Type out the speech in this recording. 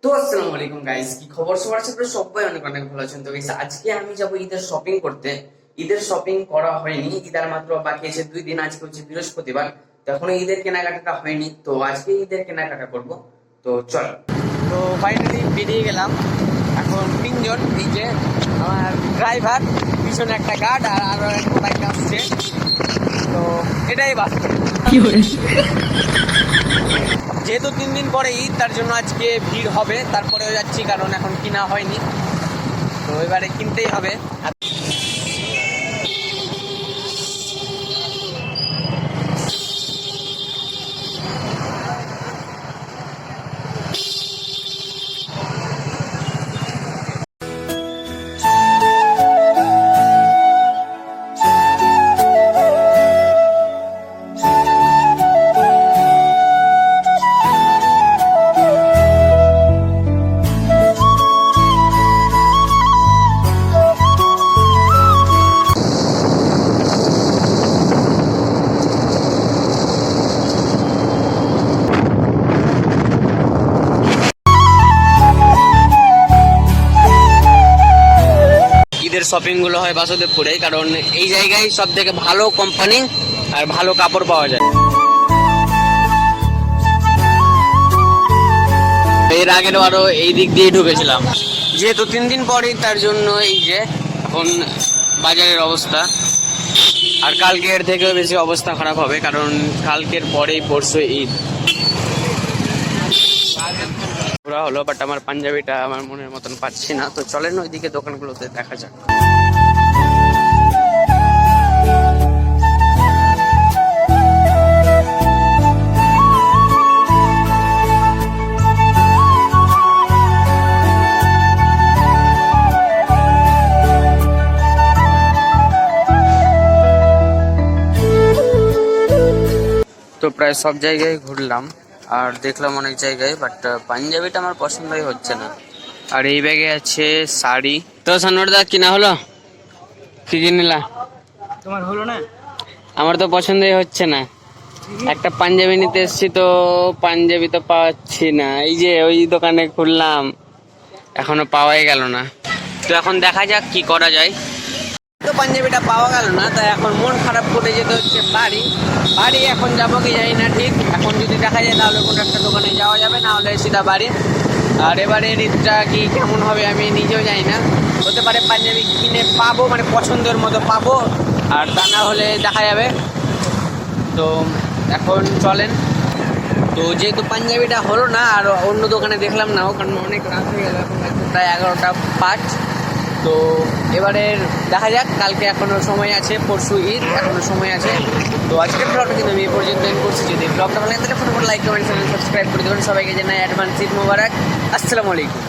তো আসসালামু আলাইকুম গাইস, কি খবর? সবার সাথে সবাই অনেক অনেক ভালো আছেন। তো গাইস, আজকে আমি যাব ঈদের শপিং করতে। ঈদের শপিং করা হয়নি, ঈদের মাত্র বাকি আছে 2 দিন। আজকে হচ্ছে বৃহস্পতিবার, তো এখনো ঈদের কেনাকাটা হয়নি। তো আজকে ঈদের কেনাকাটা করব। তো চল। তো ফাইনালি বেরিয়ে গেলাম। এখন 3জন, এই যে আমার ড্রাইভার, পিছনে একটা গার্ড, আর আরো একটা বাইক আসছে। তো এটাই বাস্তব। যেহেতু 3 দিন পরে ঈদ, তার জন্য আজকে ভিড় হবে। তারপরেও যাচ্ছি কারণ এখন কিনা হয়নি, তো এবারে কিনতেই হবে। ঈদের শপিং গুলো হয় বাসুদেবপুরে, কারণ এই জায়গায় সব থেকে ভালো কোম্পানি আর ভালো কাপড় পাওয়া যায়। এর আগের বারও এই দিক দিয়ে ঢুকেছিলাম। যেহেতু 3 দিন পরে, তার জন্য এই যে এখন বাজারের অবস্থা। আর কালকের থেকেও বেশি অবস্থা খারাপ হবে, কারণ কালকের পরেই পরশু ঈদ। পুরা হলো, বাট আমার পাঞ্জাবিটা আমার মনের মতন পাচ্ছি না। তো চলেন ওইদিকে দোকানগুলোতে দেখা যাক। তো প্রায় সব জায়গায় ঘুরলাম আর দেখলাম অনেক জায়গায়, বাট পাঞ্জাবিটা আমার পছন্দই হচ্ছে না। আর এই ব্যাগে আছে শাড়ি। তো সানোরদা, কিনা হলো? কি কিনলা? তোমার হলো না? আমার তো পছন্দই হচ্ছে না। একটা পাঞ্জাবি নিতে এসেছি, তো পাঞ্জাবি তো পাচ্ছি না। এই যে ওই দোকানে খুললাম, এখনো পাওয়াই গেল না। তো এখন দেখা যাক কি করা যায়। তো পাঞ্জাবিটা পাওয়া গেল না, তাই এখন মন খারাপ করে যেতে হচ্ছে বাড়ি। এখন যাবো কি যাই না ঠিক। এখন যদি দেখা যায় তাহলে কোনো একটা দোকানে যাওয়া যাবে, না হলে সিধা বাড়ি। আর এবারে ঈদটা কি কেমন হবে আমি নিজেও জানি না। হতে পারে পাঞ্জাবি কিনে পাবো, মানে পছন্দের মতো পাবো, আর তা না হলে দেখা যাবে। তো এখন চলেন। তো যেহেতু পাঞ্জাবিটা হলো না, আর অন্য দোকানে দেখলাম না, কারণ অনেক রাত হয়ে গেল, এখন প্রায় 11টা 5। তো এবারে দেখা যাক, কালকে এখনো সময় আছে, পরশু ঈদ, এখনো সময় আছে। তো আজকের ব্লগটা কিন্তু আমি এই পর্যন্ত এন্ড করছি। যদি ব্লগটা ভালো লাগে তাহলে ফটোফট লাইক, কমেন্ট, সাবস্ক্রাইব করে দেবেন। সবাইকে জানাই অ্যাডভান্স ঈদ মোবারক। আসসালামু আলাইকুম।